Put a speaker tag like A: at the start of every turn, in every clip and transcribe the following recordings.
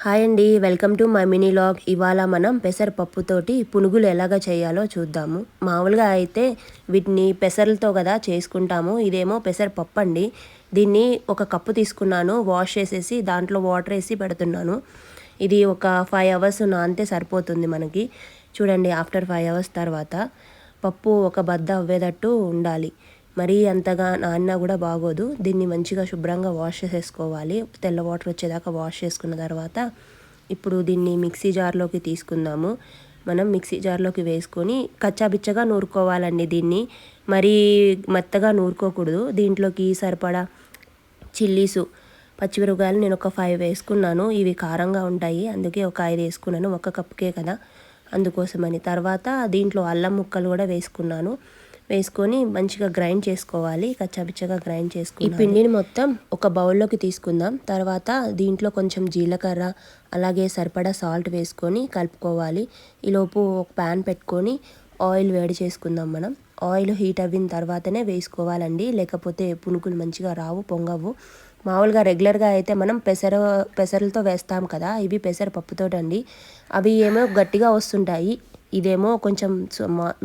A: Hi అండి, welcome to my mini log. ఇవాళ మనం పెసరపప్పుతోటి పునుగులు ఎలాగ చేయాలో చూద్దాము. మామూలుగా అయితే వీటిని పెసరలతో కదా చేసుకుంటాము. ఇదేమో పెసరపప్పు అండి. దీన్ని ఒక కప్పు తీసుకున్నాను, వాష్ చేసేసి దాంట్లో వాటర్ వేసి పెడుతున్నాను. ఇది ఒక 5 అవర్స్ నానితే సరిపోతుంది మనకి. చూడండి, ఆఫ్టర్ 5 అవర్స్ తర్వాత పప్పు ఒక బద్ద అవ్వేటట్టు ఉండాలి. మరీ అంతగా నానినా కూడా బాగోదు. దీన్ని మంచిగా శుభ్రంగా వాష్ చేసేసుకోవాలి. తెల్ల వాటర్ వచ్చేదాకా వాష్ చేసుకున్న తర్వాత ఇప్పుడు దీన్ని మిక్సీ జార్లోకి తీసుకుందాము. మనం మిక్సీ జార్లోకి వేసుకొని కచ్చాబిచ్చగా నూరుకోవాలండి. దీన్ని మరీ మెత్తగా నూరుకోకూడదు. దీంట్లోకి సరిపడా చిల్లీసు, పచ్చిమిరపకాయలు నేను ఒక 5 వేసుకున్నాను. ఇవి కారంగా ఉంటాయి, అందుకే ఒక 5 వేసుకున్నాను. ఒక కప్పుకే కదా, అందుకోసమని. తర్వాత దీంట్లో అల్లం ముక్కలు కూడా వేసుకున్నాను. వేసుకొని మంచిగా గ్రైండ్ చేసుకోవాలి. కచ్చాపిచ్చగా గ్రైండ్ చేసుకుని ఈ పిండిని మొత్తం ఒక బౌల్లోకి తీసుకుందాం. తర్వాత దీంట్లో కొంచెం జీలకర్ర, అలాగే సరిపడా సాల్ట్ వేసుకొని కలుపుకోవాలి. ఈలోపు ఒక ప్యాన్ పెట్టుకొని ఆయిల్ వేడి చేసుకుందాం మనం. ఆయిల్ హీట్ అయిన తర్వాతనే వేసుకోవాలండి, లేకపోతే పునుకులు మంచిగా రావు, పొంగవు. మామూలుగా రెగ్యులర్గా అయితే మనం పెసరలతో వేస్తాం కదా, ఇవి పెసరపప్పుతోటండి. అవి ఏమో గట్టిగా వస్తుంటాయి, ఇదేమో కొంచెం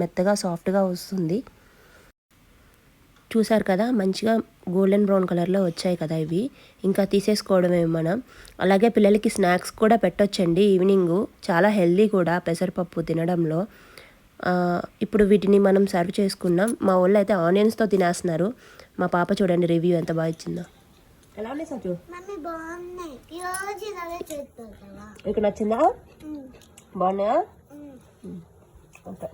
A: మెత్తగా సాఫ్ట్గా వస్తుంది. చూసారు కదా, మంచిగా గోల్డెన్ బ్రౌన్ కలర్లో వచ్చాయి కదా ఇవి. ఇంకా తీసేసుకోవడమే మనం. అలాగే పిల్లలకి స్నాక్స్ కూడా పెట్టొచ్చండి ఈవినింగు. చాలా హెల్దీ కూడా పెసరపప్పు తినడంలో. ఇప్పుడు వీటిని మనం సర్వ్ చేసుకున్నాం. మా వాళ్ళు అయితే ఆనియన్స్తో తినేస్తున్నారు. మా పాప చూడండి రివ్యూ ఎంత బాగా ఇచ్చిందో. ఎలా ఉన్నాయి సచ్చు? మీకు నచ్చిందా? బాగున్నాయా? ఓకే.